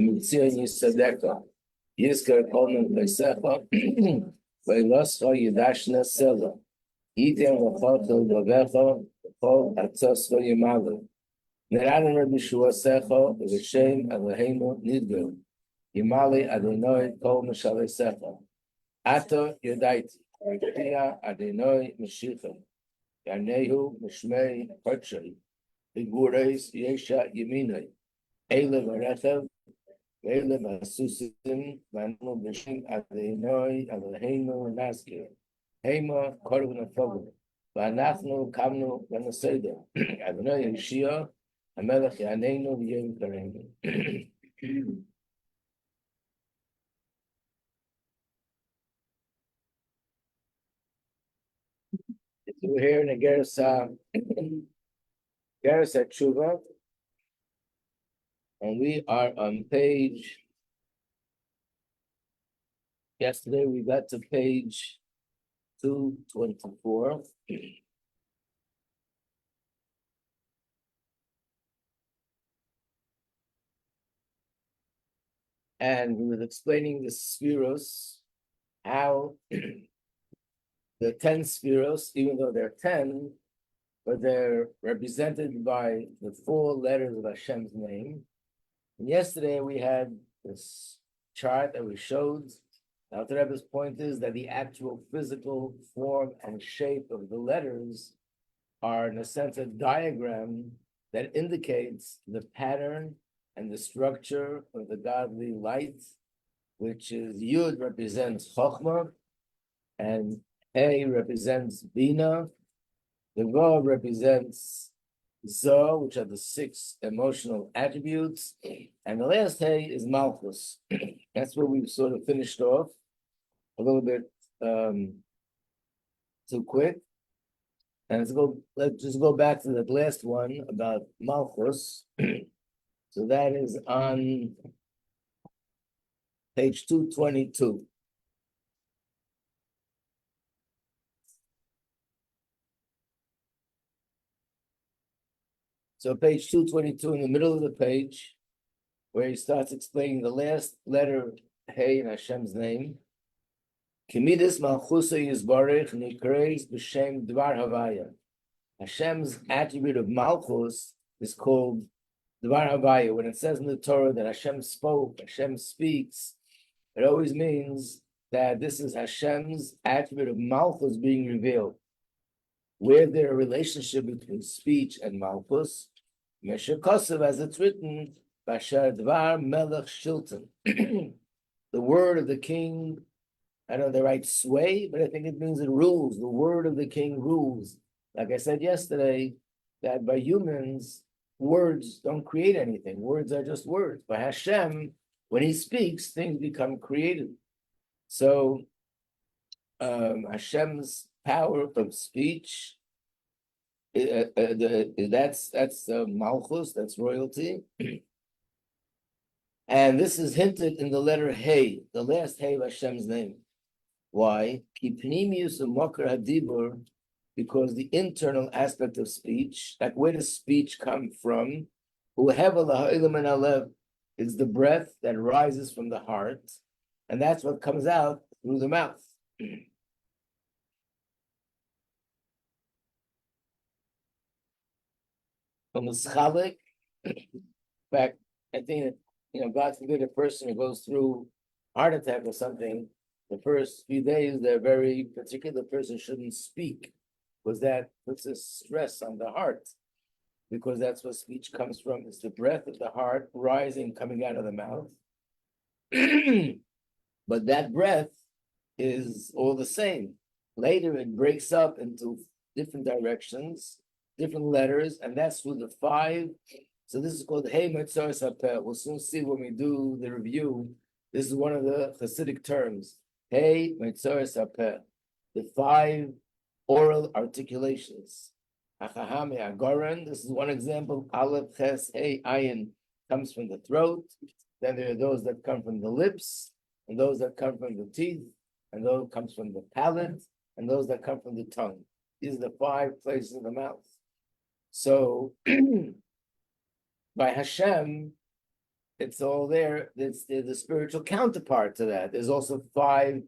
Umitzion Yisadeka, Yizker Kolman Pesecha, Veiloscha Yidashna Sela, Iden Vachotel Vavecha, Kol Atzoscha Yimale. Neranen Rabbi Shuasecha, V'Shem Eloheinu Nidgel, Yimale Adonai Kol Meshalesecha. Ato Yodaiti, Tia Adonai Meshicha, Yanehu Mishmei Kodshay, Igures Yesha Yeminai, Eile Varechev, Eile Vasusim, Vanu Bishim Adonai Eloheinu Naskir, Hema Korv Nefogel, Vanachnu Kamnu Vanaseda, Adonai Yeshia, Amelech Yaneinu V'Yom Kareinu. We're here in Igeres, Hateshuvah, and we are on page. Yesterday we got to page 224. And we were explaining the spheros, how the 10 spheros, even though they're 10, but they're represented by the 4 letters of Hashem's name. And yesterday we had this chart that we showed. Now, the Rebbe's point is that the actual physical form and shape of the letters are, in a sense, a diagram that indicates the pattern and the structure of the godly light, which is Yud represents Chokhmah, and A represents Bina, the Vav represents Zoh, which are the 6 emotional attributes, and the last Hey is Malchus. That's where we've sort of finished off, a little bit too quick. And let's just go back to that last one about Malchus. So that is on page 222. So page 222, in the middle of the page, where he starts explaining the last letter, Hey, in Hashem's name. Kimidis Malchusa Yisbarech Nikreis B'Shem Dvar Havaya. Hashem's attribute of Malchus is called Dvar Havaya. When it says in the Torah that Hashem spoke, Hashem speaks, it always means that this is Hashem's attribute of Malchus being revealed. Where there a relationship between speech and Malchus, Mesher Kosev, as it's written, Bashar Dvar Melech Shilton. The word of the king, I don't know the right sway, but I think it means it rules. The word of the king rules. Like I said yesterday, that by humans, words don't create anything. Words are just words. By Hashem, when he speaks, things become created. So Hashem's power of speech, that's Malchus, that's royalty. And this is hinted in the letter Hey, the last Hey of Hashem's name. Why? Because the internal aspect of speech, like where does speech come from? Is the breath that rises from the heart, and that's what comes out through the mouth. From the schalik, in fact, I think that, God forbid a person who goes through heart attack or something, the first few days, they're very particular. The person shouldn't speak, because that puts a stress on the heart, because that's where speech comes from. It's the breath of the heart rising, coming out of the mouth. But that breath is all the same. Later, it breaks up into different directions, different letters, and that's through the 5. So this is called Hey Metzor Sapeh. We'll soon see when we do the review. This is one of the Hasidic terms. Hey Metzor Sapeh. The 5 oral articulations. Achahame Agoran. This is one example. Aleph, Ches, Hey, Ayin comes from the throat. Then there are those that come from the lips, and those that come from the teeth, and those comes from the palate, and those that come from the tongue. These are the 5 places in the mouth. So by Hashem, it's all there. It's the spiritual counterpart to that. There's also 5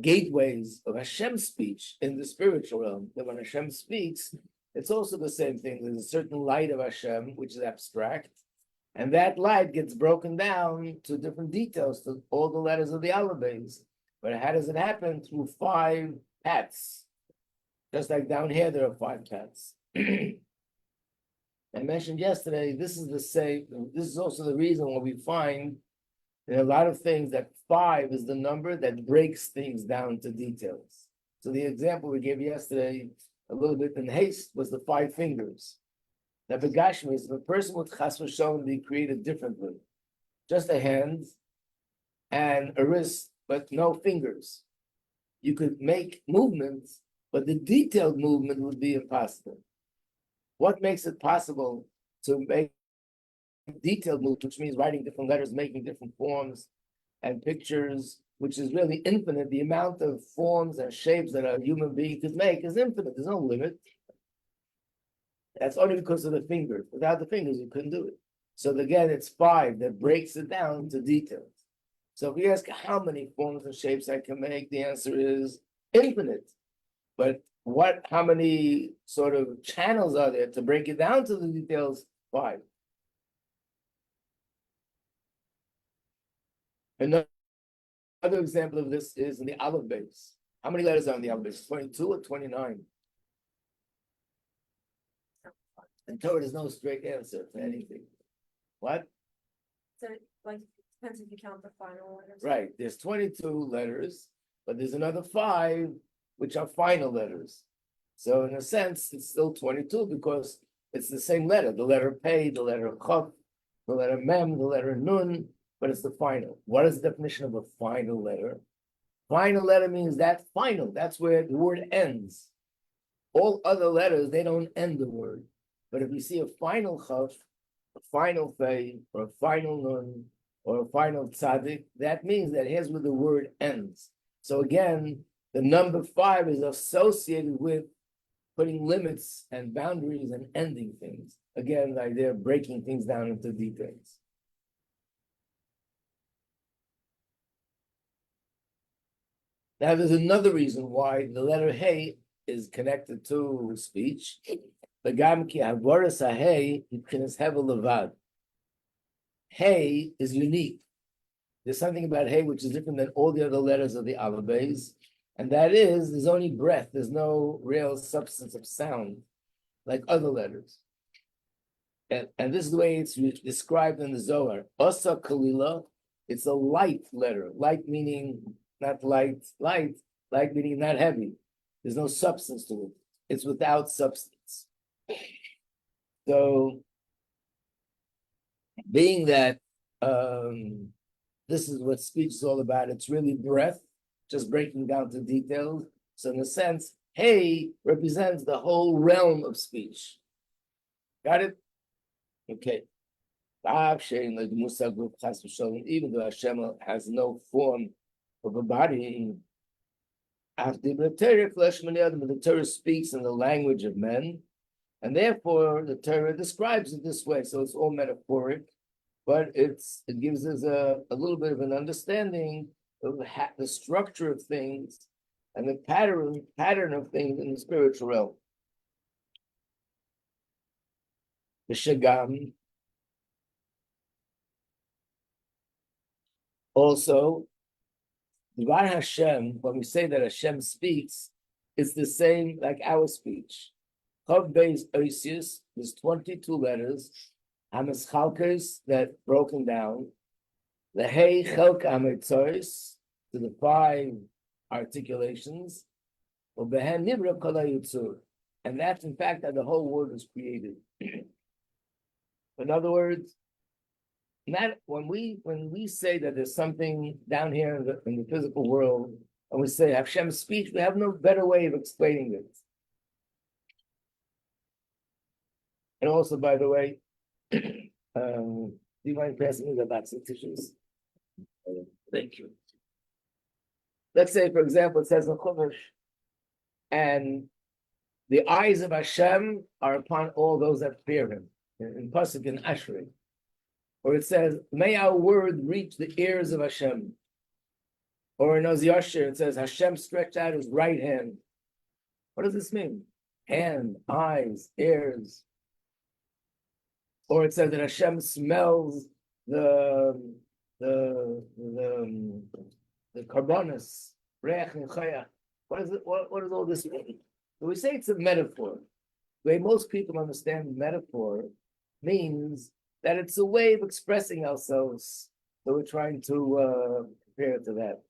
gateways of Hashem's speech in the spiritual realm. That when Hashem speaks, it's also the same thing. There's a certain light of Hashem, which is abstract, and that light gets broken down to different details, to all the letters of the alphabets. But how does it happen? Through 5 paths. Just like down here, there are 5 paths. I mentioned yesterday, this is the same. This is also the reason why we find in a lot of things that 5 is the number that breaks things down to details. So the example we gave yesterday, a little bit in haste, was the 5 fingers. Now, Begashmi is if a person would chas v'sholom be created differently, just a hand and a wrist, but no fingers. You could make movements, but the detailed movement would be impossible. What makes it possible to make detailed movement, which means writing different letters, making different forms and pictures, which is really infinite. The amount of forms and shapes that a human being could make is infinite. There's no limit. That's only because of the fingers. Without the fingers, you couldn't do it. So again, it's 5 that breaks it down to details. So if you ask how many forms and shapes I can make, the answer is infinite. But how many sort of channels are there to break it down to the details? 5. Another example of this is in the Aleph base. How many letters are in the Aleph base? 22 or 29? In Torah, there's no straight answer to anything. What? So, like, depends if you count the final letters. Right. There's 22 letters, but there's another 5 which are final letters. So in a sense, it's still 22 because it's the same letter. The letter Pei, the letter Chaf, the letter Mem, the letter Nun, but it's the final. What is the definition of a final letter? Final letter means that final. That's where the word ends. All other letters, they don't end the word. But if you see a final Chaf, a final Pei, or a final Nun, or a final Tzadik, that means that here's where the word ends. So again, the number 5 is associated with putting limits and boundaries and ending things. Again, the idea of breaking things down into details. Now, there's another reason why the letter Hey is connected to speech. Hey is unique. There's something about Hey which is different than all the other letters of the alphabets, and that is there's only breath. There's no real substance of sound like other letters. And this is the way it's described in the Zohar. Osa Kalila, it's a light letter. Light meaning not light, light meaning not heavy. There's no substance to it. It's without substance. So, being that this is what speech is all about, it's really breath, just breaking down to details. So in a sense, Hey represents the whole realm of speech. Got it? Okay. Even though Hashem has no form of a body, the Torah speaks in the language of men, and therefore the Torah describes it this way. So it's all metaphoric, but it gives us a little bit of an understanding of the structure of things and the pattern of things in the spiritual realm. The Shagam also, Dvar Hashem, when we say that Hashem speaks, it's the same like our speech. Chav Beis Oisius, there's 22 letters. Hamischalkes, that broken down. The Hey Chelk Ametzois, to the 5 articulations. Ubehen Nivra Kol HaYitzur. And that's in fact how the whole world was created. In other words, not when we say that there's something down here in the physical world, and we say Hashem's speech, we have no better way of explaining it. And also, by the way, do you mind passing me the box of tissues? Thank you. Let's say, for example, it says in Chumash, and the eyes of Hashem are upon all those that fear Him. In Pasuk in Ashrei. Or it says, may our word reach the ears of Hashem. Or in Oz Yashir, it says, Hashem stretched out his right hand. What does this mean? Hand, eyes, ears. Or it says that Hashem smells the carbonas, reach and chaya. What is it? What does all this mean? So we say it's a metaphor. The way most people understand metaphor means that it's a way of expressing ourselves. So we're trying to compare it to that.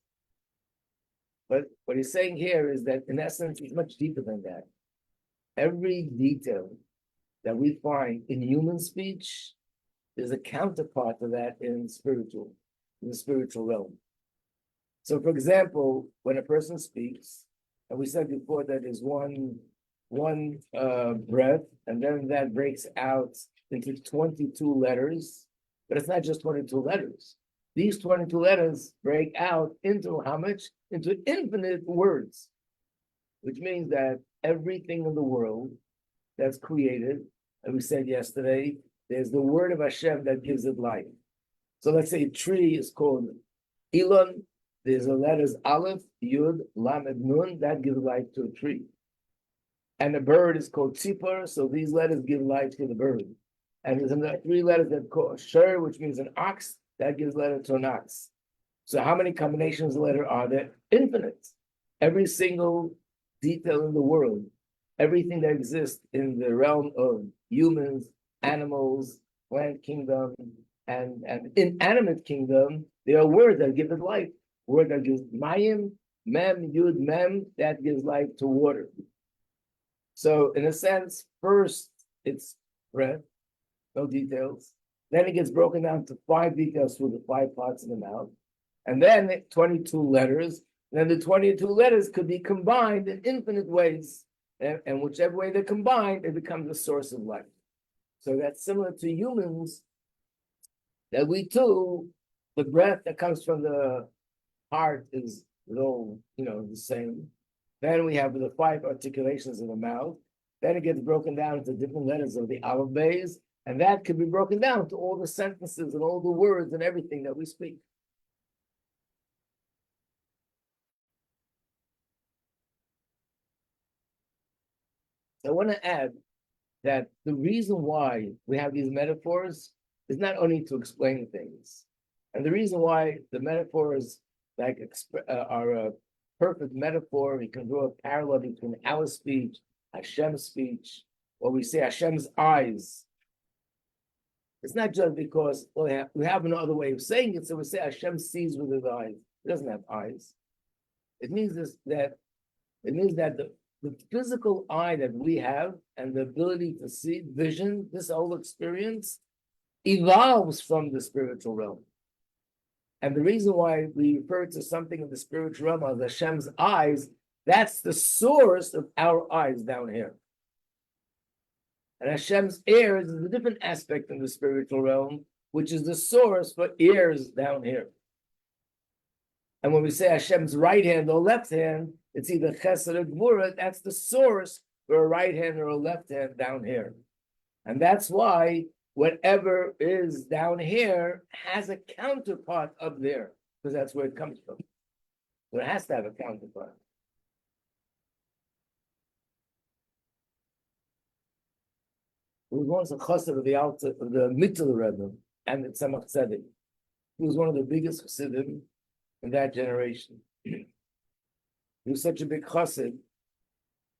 But what he's saying here is that in essence, it's much deeper than that. Every detail that we find in human speech is a counterpart to that in the spiritual realm. So for example, when a person speaks, and we said before that there's one breath, and then that breaks out into 22 letters, but it's not just 22 letters. These 22 letters break out into how much? Into infinite words, which means that everything in the world that's created, and we said yesterday, there's the word of Hashem that gives it life. So let's say a tree is called Elul. There's the letters Aleph, Yud, Lamed, Nun, that gives life to a tree. And a bird is called Tzipor, so these letters give life to the bird. And there's another 3 letters that call Sher, which means an ox, that gives letter to an ox. So how many combinations of letter are there? Infinite. Every single detail in the world, everything that exists in the realm of humans, animals, plant kingdom, and inanimate kingdom, there are words that give it life. Word that gives mayim, mem, yud, mem, that gives life to water. So in a sense, first it's breath, no details. Then it gets broken down to 5 details through the 5 parts of the mouth. And then 22 letters. And then the 22 letters could be combined in infinite ways. And whichever way they're combined, it becomes a source of life. So that's similar to humans, that we too, the breath that comes from the heart is all, the same. Then we have the 5 articulations of the mouth. Then it gets broken down into different letters of the aleph bays, and that can be broken down to all the sentences and all the words and everything that we speak. I want to add that the reason why we have these metaphors is not only to explain things, and the reason why the metaphors are a perfect metaphor. We can draw a parallel between our speech, Hashem's speech, or we say Hashem's eyes. It's not just because we have no other way of saying it, so we say Hashem sees with his eyes. He doesn't have eyes. It means that the physical eye that we have and the ability to see, vision, this whole experience evolves from the spiritual realm. And the reason why we refer to something in the spiritual realm as Hashem's eyes, that's the source of our eyes down here. And Hashem's ears is a different aspect in the spiritual realm, which is the source for ears down here. And when we say Hashem's right hand or left hand, it's either Chesed or Gvura, that's the source for a right hand or a left hand down here. And that's why whatever is down here has a counterpart up there, because that's where it comes from. So it has to have a counterpart. There was once a chassid of the Mittel Rebbe and the Tzemach Tzedek. He was one of the biggest chassidim in that generation. He was such a big chassid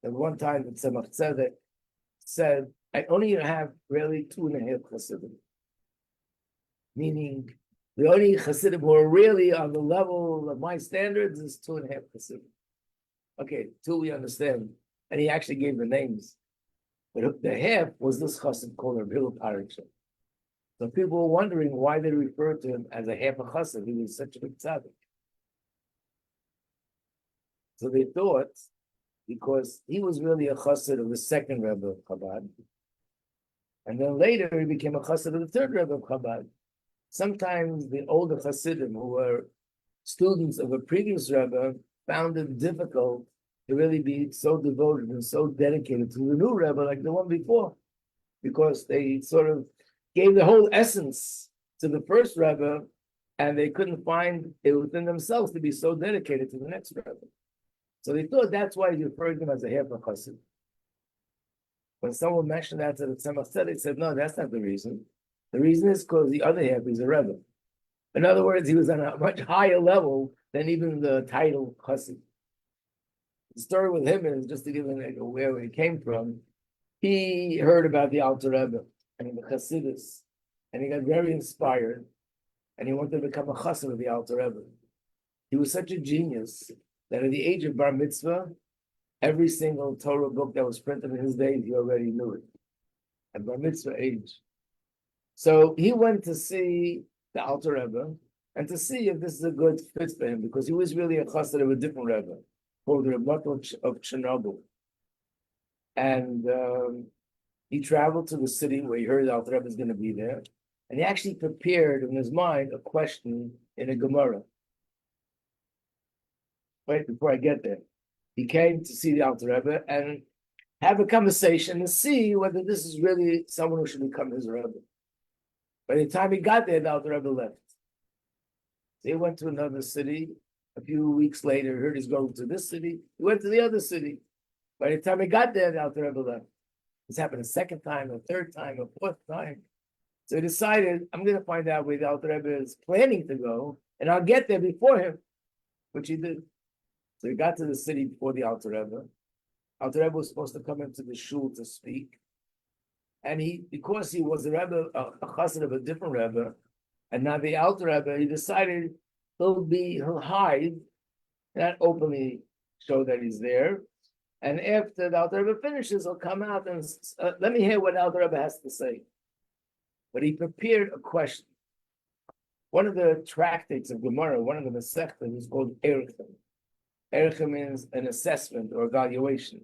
that one time the Tzemach Tzedek said, I only have really 2.5 chassidim. Meaning, the only chassidim who are really on the level of my standards is 2.5 chassidim. Okay, 2 we understand. And he actually gave the names. But the half was this chassid called Rabbi Paraksha. So people were wondering why they referred to him as a half a chassid. He was such a big tzaddik. So they thought, because he was really a chassid of the second Rebbe of Chabad, and then later he became a chassid of the third Rebbe of Chabad. Sometimes the older chassidim who were students of a previous Rebbe found it difficult to really be so devoted and so dedicated to the new Rebbe like the one before, because they sort of gave the whole essence to the first Rebbe, and they couldn't find it within themselves to be so dedicated to the next Rebbe. So they thought that's why he referred them as a half a chassid. When someone mentioned that to the Tzemach Tzedek, they said, no, that's not the reason. The reason is because the other half is a Rebbe. In other words, he was on a much higher level than even the title chassid. The story with him is, just to give him where he came from, he heard about the Alter Rebbe and the Chassidus, and he got very inspired, and he wanted to become a chassid of the Alter Rebbe. He was such a genius that at the age of Bar Mitzvah, every single Torah book that was printed in his days, he already knew it, at Bar Mitzvah age. So he went to see the Alter Rebbe, and to see if this is a good fit for him, because he was really a chassid of a different Rebbe, called the Rabbi of Chernobyl. And he traveled to the city where he heard the Alter Rebbe is going to be there, and he actually prepared in his mind a question in a Gemara. Wait, before I get there, he came to see the Alter Rebbe and have a conversation and see whether this is really someone who should become his Rebbe. By the time he got there, the Alter Rebbe left. So he went to another city. A few weeks later, he heard he's going to this city. He went to the other city. By the time he got there, the Alter Rebbe left. This happened a second time, a third time, a fourth time. So he decided, I'm going to find out where the Alter Rebbe is planning to go, and I'll get there before him, which he did. So he got to the city before the Alter Rebbe. Alter Rebbe was supposed to come into the shul to speak. And because he was a Rebbe, a chassid of a different Rebbe, and now the Alter Rebbe, he decided he'll hide, not openly show that he's there. And after the Alter Rebbe finishes, he'll come out and let me hear what Alter Rebbe has to say. But he prepared a question. One of the tractates of Gemara, one of the Masechtas, is called Erechim. Erechim means an assessment or evaluation.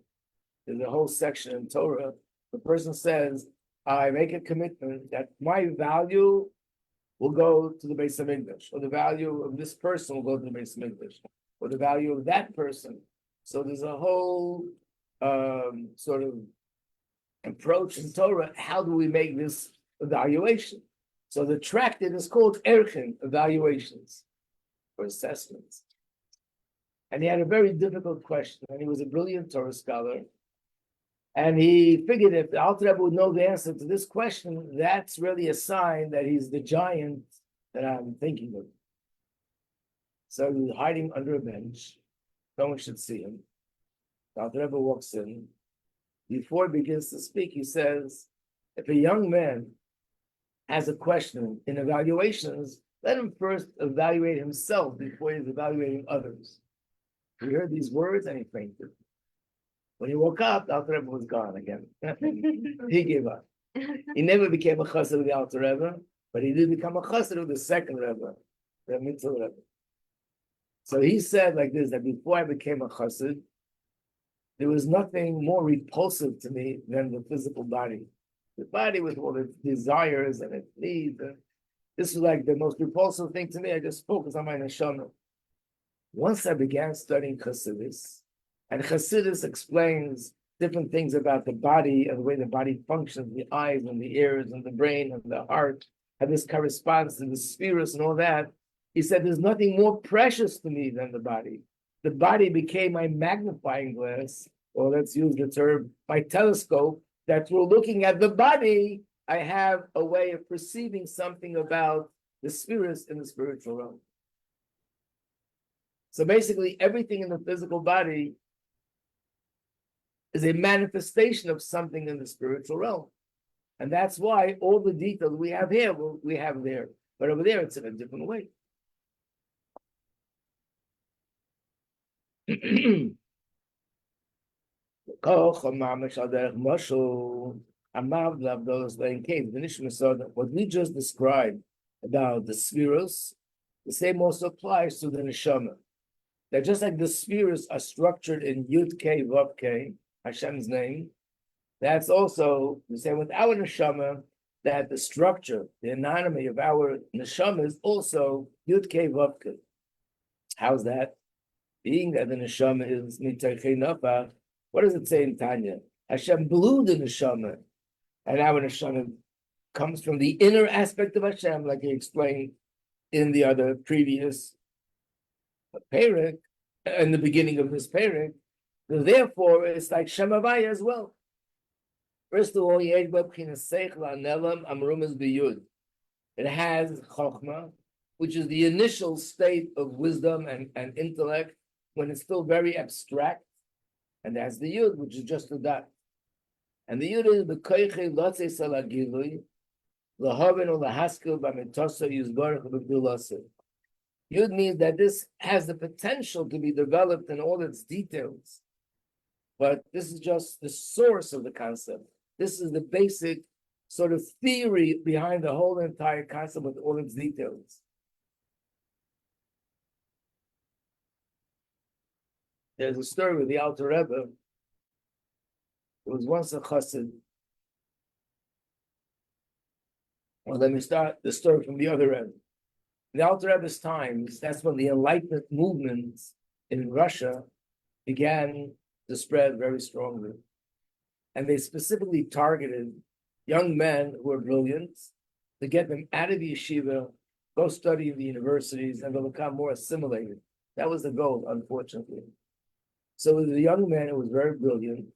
There's a whole section in Torah. The person says, I make a commitment that my value will go to the Beis HaMikdash, or the value of this person will go to the Beis HaMikdash, or the value of that person. So there's a whole sort of approach in Torah. How do we make this evaluation? So the tractate is called Erechim, evaluations or assessments. And he had a very difficult question, and he was a brilliant Torah scholar. And he figured if the Alter Rebbe would know the answer to this question, that's really a sign that he's the giant that I'm thinking of. So he was hiding under a bench. No one should see him. The Alter Rebbe walks in. Before he begins to speak, he says, if a young man has a question in evaluations, let him first evaluate himself before he's evaluating others. He heard these words and he fainted. When he woke up, the Alter Rebbe was gone again. He gave up. He never became a chassid of the Alter Rebbe, but he did become a chassid of the second Rebbe, the Mitzvah Rebbe. So he said like this, that before I became a chassid, there was nothing more repulsive to me than the physical body. The body with all its desires and its needs. This was like the most repulsive thing to me. I just focused on my neshama. Once I began studying Chassidus, and Chassidus explains different things about the body and the way the body functions, the eyes and the ears and the brain and the heart, and this corresponds to the spheres and all that. He said, there's nothing more precious to me than the body. The body became my magnifying glass, or let's use the term, my telescope, that through looking at the body, I have a way of perceiving something about the spheres in the spiritual realm. So basically, everything in the physical body is a manifestation of something in the spiritual realm. And that's why all the details we have here, we have there. But over there, it's in a different way. What we just described about the spheres, the same also applies to the neshama. That just like the spheres are structured in Yud K Vav K, Hashem's name, that's also the same with our neshama, that the structure, the anatomy of our neshama is also Yud K Vav K. How's that? Being that the neshama is Mitaychei Nafach, what does it say in Tanya? Hashem blew the neshama, and our neshama comes from the inner aspect of Hashem, like he explained in the other previous parak, in the beginning of this parak. So therefore, it's like Shem Havaya as well. First of all, it has Chokhmah, which is the initial state of wisdom and intellect when it's still very abstract, and that's the Yud, which is just the Dat. And the Yud is the Koiche Lotze Salagilui, Lahaven or Lahaskil Bamitosa Yuzbarach B'Bdulase. Yud means that this has the potential to be developed in all its details, but this is just the source of the concept. This is the basic sort of theory behind the whole entire concept with all its details. There's a story with the Alter Rebbe. There was once a chassid. Well, let me start the story from the other end. In the Alter Rebbe's times, that's when the Enlightenment movement in Russia began to spread very strongly. And they specifically targeted young men who were brilliant to get them out of the yeshiva, go study in the universities, and they'll become more assimilated. That was the goal, unfortunately. So there was a young man who was very brilliant,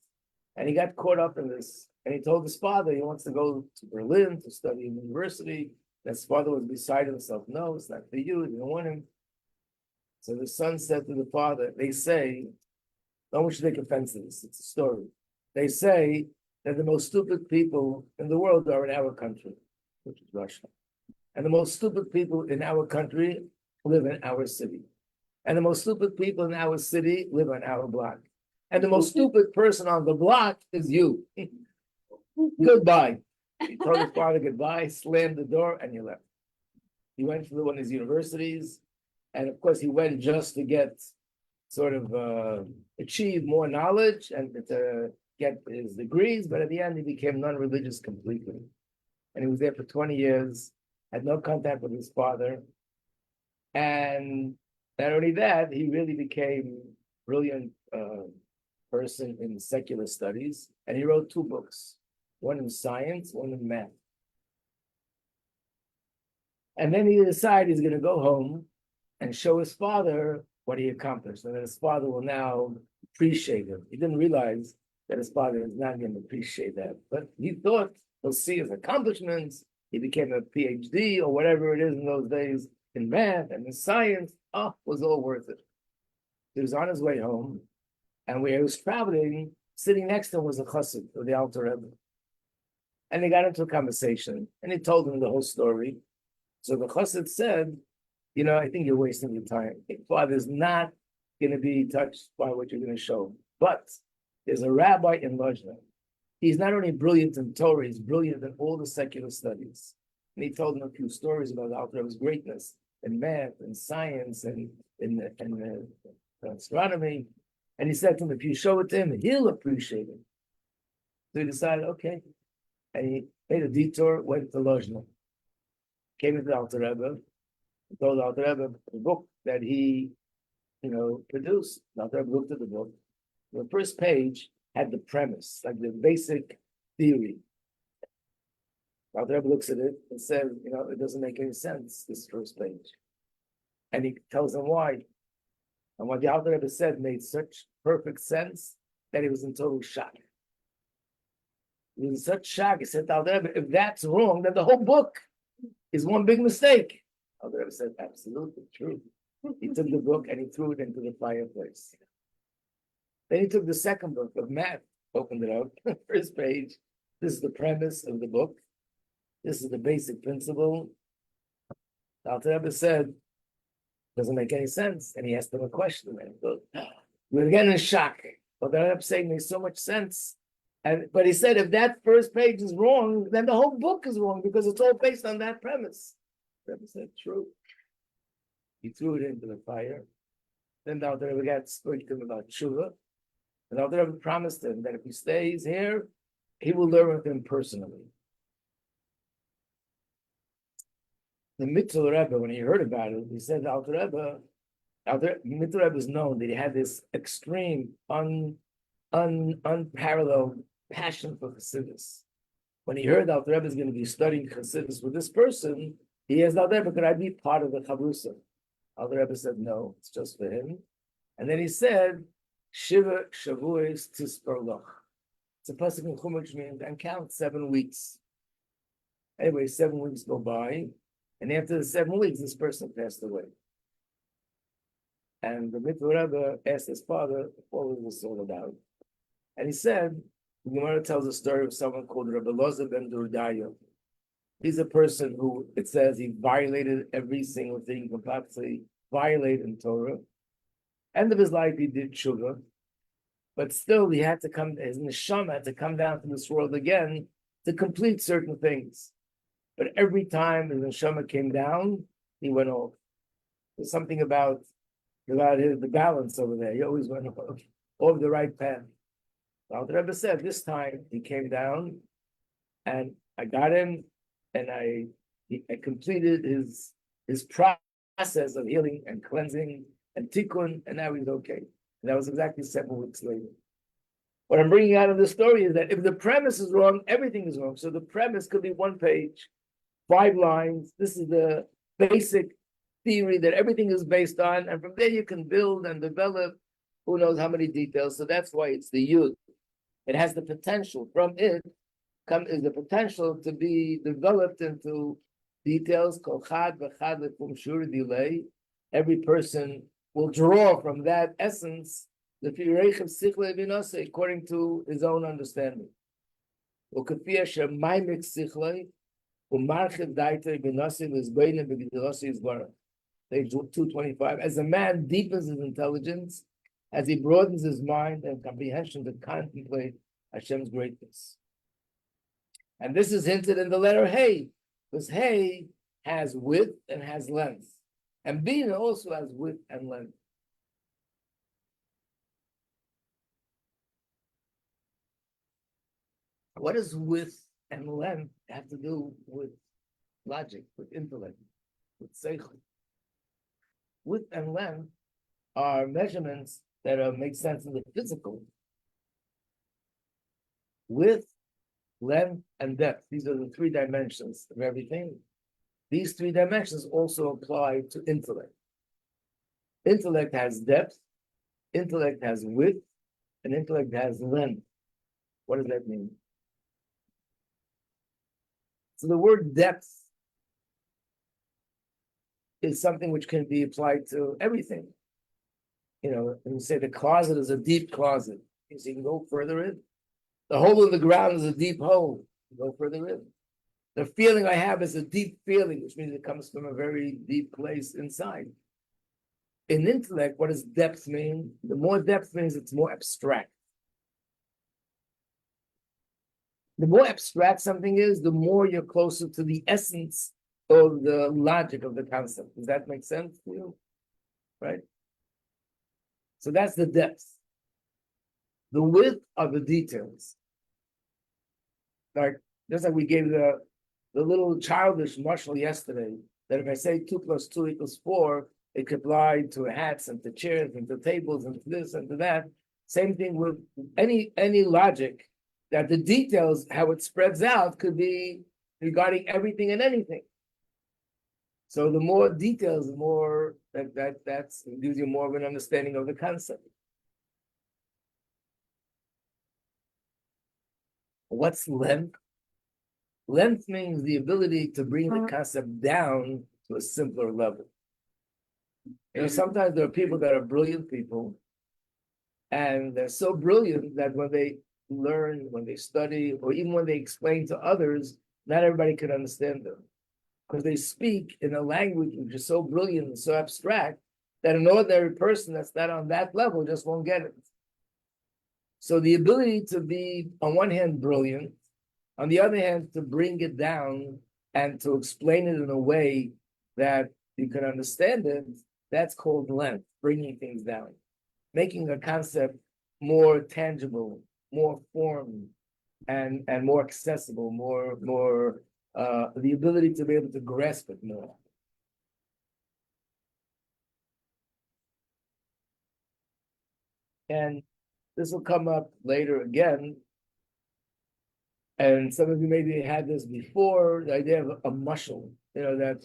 and he got caught up in this. And he told his father he wants to go to Berlin to study in the university. His father was beside himself. No, it's not for you. You don't want him. So the son said to the father, they say, no one should take offense to this. It's a story. They say that the most stupid people in the world are in our country, which is Russia. And the most stupid people in our country live in our city. And the most stupid people in our city live on our block. And the most stupid person on the block is you. Goodbye. He told his father goodbye, slammed the door, and he left. He went to one of his universities, and of course he went just to get sort of achieve more knowledge and to get his degrees, but at the end he became non-religious completely. And he was there for 20 years, had no contact with his father. And not only that, he really became a brilliant person in secular studies. And he wrote 2 books, one in science, one in math. And then he decided he's going to go home and show his father what he accomplished, and that his father will now appreciate him. He didn't realize that his father is not going to appreciate that, but he thought he'll see his accomplishments. He became a PhD or whatever it is in those days in math and in science. Oh, it was all worth it. He was on his way home, and where he was traveling, sitting next to him was a chassid of the Alter Rebbe. And they got into a conversation, and he told him the whole story. So the chassid said, you know, I think you're wasting your time. Your father's not going to be touched by what you're going to show. But there's a rabbi in Lozhna. He's not only brilliant in Torah, he's brilliant in all the secular studies. And he told him a few stories about Alter Rebbe's greatness in math and science and in astronomy. And he said to him, if you show it to him, he'll appreciate it. So he decided, okay. And he made a detour, went to Lozhna, came to the Alter Rebbe, and told Alter Rebbe the book that he, produced. Alter Rebbe looked at the book. The first page had the premise, like the basic theory. Alter Rebbe looks at it and says, it doesn't make any sense, this first page. And he tells him why. And what the Alter Rebbe said made such perfect sense that he was in total shock. He was in such shock. He said to Alter Rebbe, if that's wrong, then the whole book is one big mistake. Alter Rebbe said, absolutely true. He took the book and he threw it into the fireplace. Then he took the second book of math, opened it up, first page. This is the premise of the book. This is the basic principle. Alter Rebbe said, doesn't make any sense. And he asked him a question. And he goes, we're again in shock. Alter Rebbe saying makes so much sense. But he said, if that first page is wrong, then the whole book is wrong because it's all based on that premise. The Rebbe said, true. He threw it into the fire. Then the Alter Rebbe got spoke to him about Shuvah. And the Alter Rebbe promised him that if he stays here, he will learn with him personally. The Mitzvah Rebbe, when he heard about it, he said, Alter Rebbe is known that he had this extreme, unparalleled passion for Chassidus. when he heard that the Rebbe is going to be studying Chassidus with this person, he asked Al Rebbe, could I be part of the Chavrusa? Al Rebbe said, no, it's just for him. And then he said, Shiva Shavuos Tisper Loch. It's a pasuk in Chumash which means, and count 7 weeks. Anyway, 7 weeks go by, and after the 7 weeks, this person passed away. And the Mitzvah Rebbe asked his father, what was this all about? And he said, the Gemara tells a story of someone called Rabbi Loza ben Durdaya. He's a person who, it says, he violated every single thing he could possibly violate in Torah. End of his life, he did tshuva, but still he had to come, his neshama had to come down to this world again to complete certain things. But every time his neshama came down, he went off. There's something about the balance over there. He always went off the right path. Now the Rebbe said this time he came down, and I got him, and I completed his process of healing and cleansing and tikkun, and now he's okay. And that was exactly 7 weeks later. What I'm bringing out of the story is that if the premise is wrong, everything is wrong. So the premise could be 1 page, 5 lines. This is the basic theory that everything is based on, and from there you can build and develop who knows how many details. So that's why it's the yud. It has the potential. From it is the potential to be developed into details. Every person will draw from that essence according to his own understanding. Page 225. As a man deepens his intelligence, as he broadens his mind and comprehension to contemplate Hashem's greatness. And this is hinted in the letter Hey, because Hey has width and has length. And Bina also has width and length. What does width and length have to do with logic, with intellect, with seichel? Width and length are measurements that make sense in the physical. Width, length, and depth. These are the 3 dimensions of everything. These 3 dimensions also apply to intellect. Intellect has depth, intellect has width, and intellect has length. What does that mean? So the word depth is something which can be applied to everything. You know, when you say the closet is a deep closet, you can go further in. The hole in the ground is a deep hole. You go further in. The feeling I have is a deep feeling, which means it comes from a very deep place inside. In intellect, what does depth mean? The more depth means it's more abstract. The more abstract something is, the more you're closer to the essence of the logic of the concept. Does that make sense to you? Right? So that's the depth. The width are the details. Like, just like we gave the little childish marshal yesterday, that if I say 2 + 2 = 4, it could apply to hats and to chairs and to tables and to this and to that. Same thing with any logic, that the details, how it spreads out, could be regarding everything and anything. So the more details, the more that gives you more of an understanding of the concept. What's length? Length means the ability to bring the concept down to a simpler level. You know, sometimes there are people that are brilliant people, and they're so brilliant that when they learn, when they study, or even when they explain to others, not everybody can understand them. Because they speak in a language which is so brilliant and so abstract that an ordinary person that's not on that level just won't get it. So the ability to be, on one hand, brilliant, on the other hand, to bring it down and to explain it in a way that you can understand it, that's called length, bringing things down, making a concept more tangible, more formed, and more accessible, more the ability to be able to grasp it more. And this will come up later again. And some of you maybe had this before, the idea of a mushal, that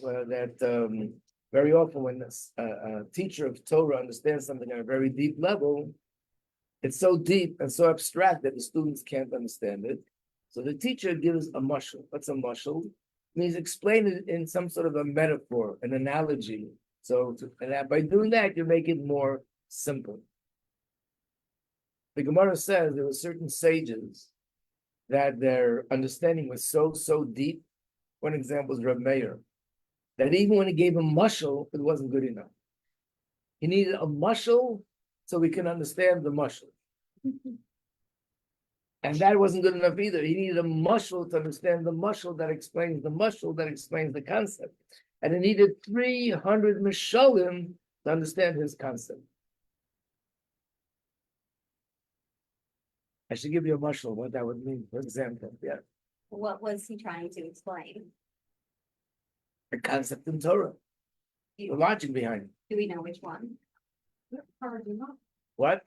very often when a teacher of Torah understands something at a very deep level, it's so deep and so abstract that the students can't understand it. So the teacher gives a mushal. What's a mushal? It means explain it in some sort of a metaphor, an analogy. And by doing that, you make it more simple. The Gemara says there were certain sages that their understanding was so deep. One example is Rabbi Meir, that even when he gave him mushal, it wasn't good enough. He needed a mushal so we can understand the mushal. And that wasn't good enough either. He needed a mushal to understand the mushal that explains the mushal that explains the concept. And he needed 300 mishalim to understand his concept. I should give you a mushal, what that would mean, for example. Yeah. What was he trying to explain? The concept in Torah, the logic behind it. Do we know which one? What?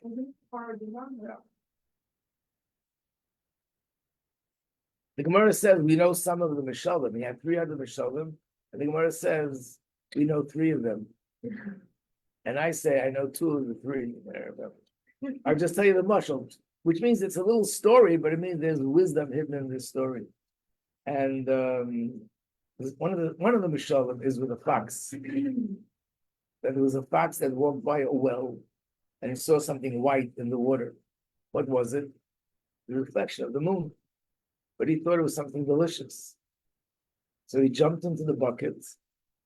The Gemara says we know some of the Mishalim. We have 300 Mishalim, and the Gemara says we know 3 of them. And I say I know 2 of the 3. I'll just tell you the Mashal, which means it's a little story, but it means there's wisdom hidden in this story. And one of the Mishalim is with a fox. That there was a fox that walked by a well, and he saw something white in the water. What was it? The reflection of the moon. But he thought it was something delicious. So he jumped into the bucket,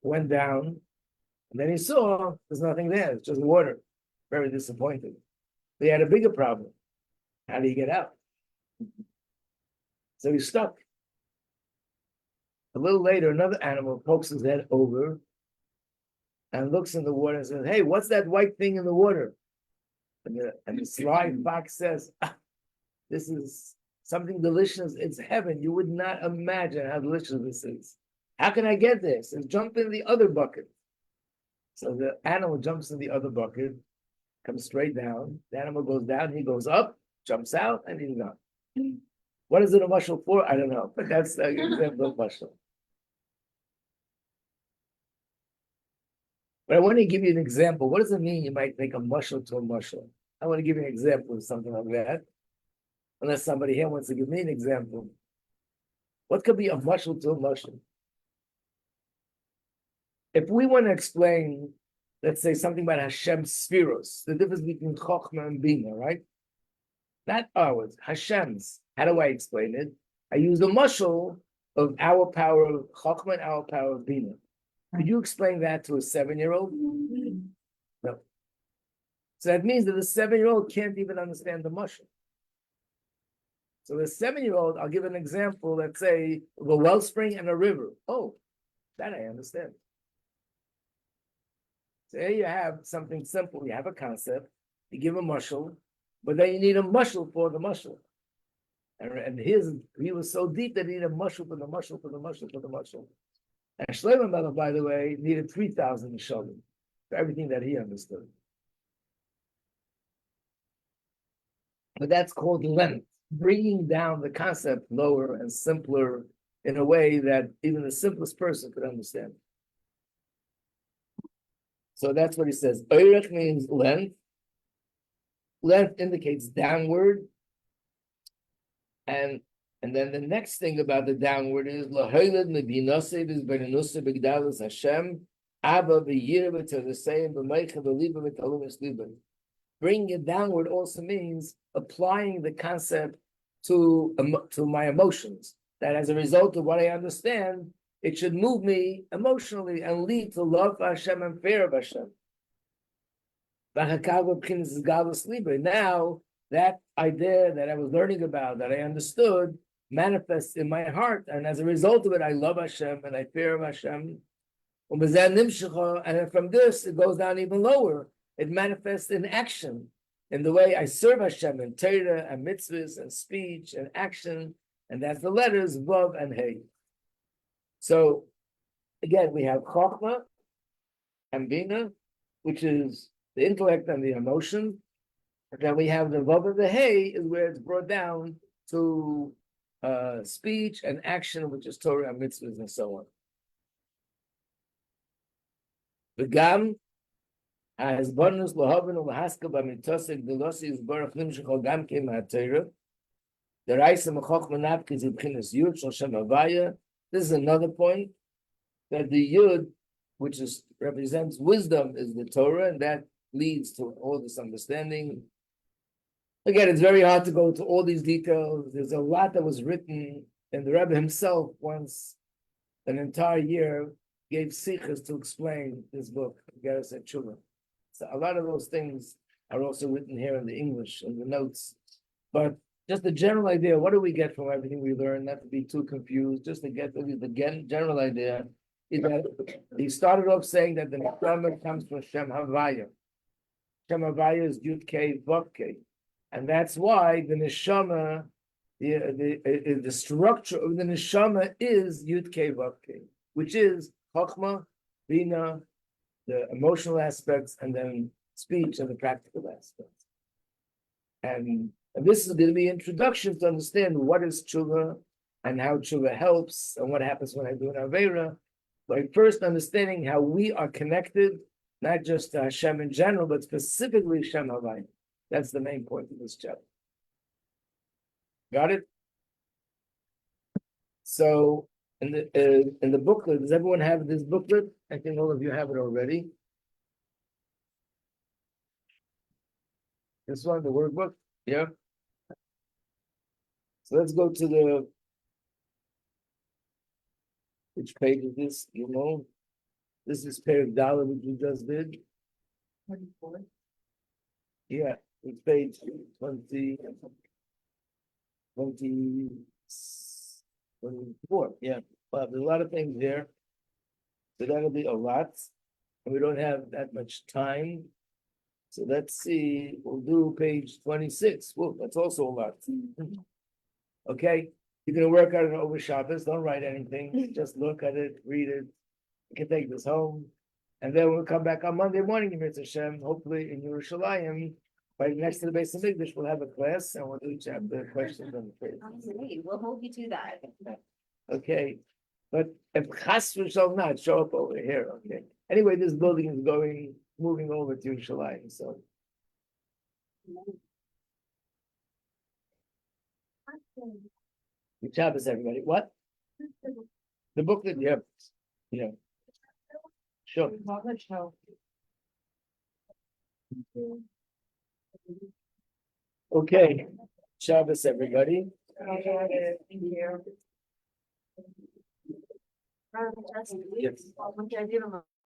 went down, and then he saw there's nothing there, it's just water. Very disappointed. But he had a bigger problem. How do you get out? So he's stuck. A little later, another animal pokes his head over and looks in the water and says, "Hey, what's that white thing in the water?" And the sly fox says, "This is something delicious. It's heaven. You would not imagine how delicious this is. How can I get this?" And jump in the other bucket. So the animal jumps in the other bucket, comes straight down. The animal goes down, he goes up, jumps out, and he's gone. What is it a mushal for? I don't know, but that's the example of mushal. But I want to give you an example. What does it mean you might make a mushal to a mushal? I want to give you an example of something like that. Unless somebody here wants to give me an example. What could be a mushal to a mushal? If we want to explain, let's say, something about Hashem's spheros, the difference between Chochmah and Bina, right? Not ours, Hashem's. How do I explain it? I use the mushal of our power of Chochmah and our power of Bina. Could you explain that to a 7-year-old? No. So that means that the 7-year-old can't even understand the mushal. So the 7-year-old, I'll give an example, let's say, of a wellspring and a river. Oh, that I understand. So here you have something simple. You have a concept, you give a mushal, but then you need a mushal for the mushal. And he was so deep that he needed a mushal for the mushal for the mushal for the mushal. And Shlomo Melech, by the way, needed 3,000 mishalim for everything that he understood. But that's called length, bringing down the concept lower and simpler in a way that even the simplest person could understand. So that's what he says. Oirech means length. Length indicates downward. And then the next thing about the downward is lahoyled medinase b'benenuse b'gdalas Hashem Abba v'yirah v'todaseyim b'meicha v'liba v'talumis liba. Bringing it downward also means applying the concept to my emotions. That as a result of what I understand, it should move me emotionally and lead to love for Hashem and fear of Hashem. Now that idea that I was learning about, that I understood, manifests in my heart, and as a result of it, I love Hashem and I fear of Hashem. And then from this, it goes down even lower. It manifests in action, in the way I serve Hashem in Torah and mitzvahs and speech and action, and that's the letters Vav and Hey. So again, we have Chochmah and Bina, which is the intellect and the emotion. And then we have the Vav and the Hey, is where it's brought down to speech and action, which is Torah and mitzvahs and so on. V'gam as bonus lohavin u'lahaska b'mitosek delosi is baruch nimshachol gam kem ha'Torah. The Raisa Mechoch Menapke is Ibchinas Yud Shal Shem Havaya. This is another point that the Yud, which is represents wisdom, is the Torah, and that leads to all this understanding. Again, it's very hard to go into all these details. There's a lot that was written, and the Rebbe himself once an entire year gave sichas to explain this book, Igeres and Hateshuvah. So a lot of those things are also written here in the English in the notes, but just the general idea. What do we get from everything we learn? Not to be too confused. Just to get the general idea is that he started off saying that the neshama comes from Shem Havaya. Shem Havaya is Yud Kei Vav Kei, and that's why the neshama, the structure of the neshama is Yud Kei Vav Kei, which is Chochmah, Bina, the emotional aspects, and then speech and the practical aspects. And this is going to be an introduction to understand what is tshuva and how tshuva helps and what happens when I do an avera. By first understanding how we are connected, not just to Hashem in general, but specifically Hashem Havayim. That's the main point of this chapter. Got it? So in the booklet, does everyone have this booklet? I think all of you have it already. This one, the workbook, yeah. So let's go to which page is this? You know, this is page dollar which we just did. 24. Yeah, it's page 24. Yeah, well, there's a lot of things there. So that'll be a lot. And we don't have that much time. So let's see, we'll do page 26. Well, that's also a lot. Okay, you're going to work on it over Shabbos. Don't write anything. Just look at it, read it. You can take this home. And then we'll come back on Monday morning, Mitzvah Hashem, hopefully in Yerushalayim. Right next to the base of English, we'll have a class and we'll do chapter questions on the page. We'll hold you to that. Okay, but if Chas shall not show up over here, okay. Anyway, this building is moving over to Yerushalayim, so. Good Shabbos, everybody. What? The booklet, yeah. Yeah. Sure. Okay. Shabbos, everybody. Yes.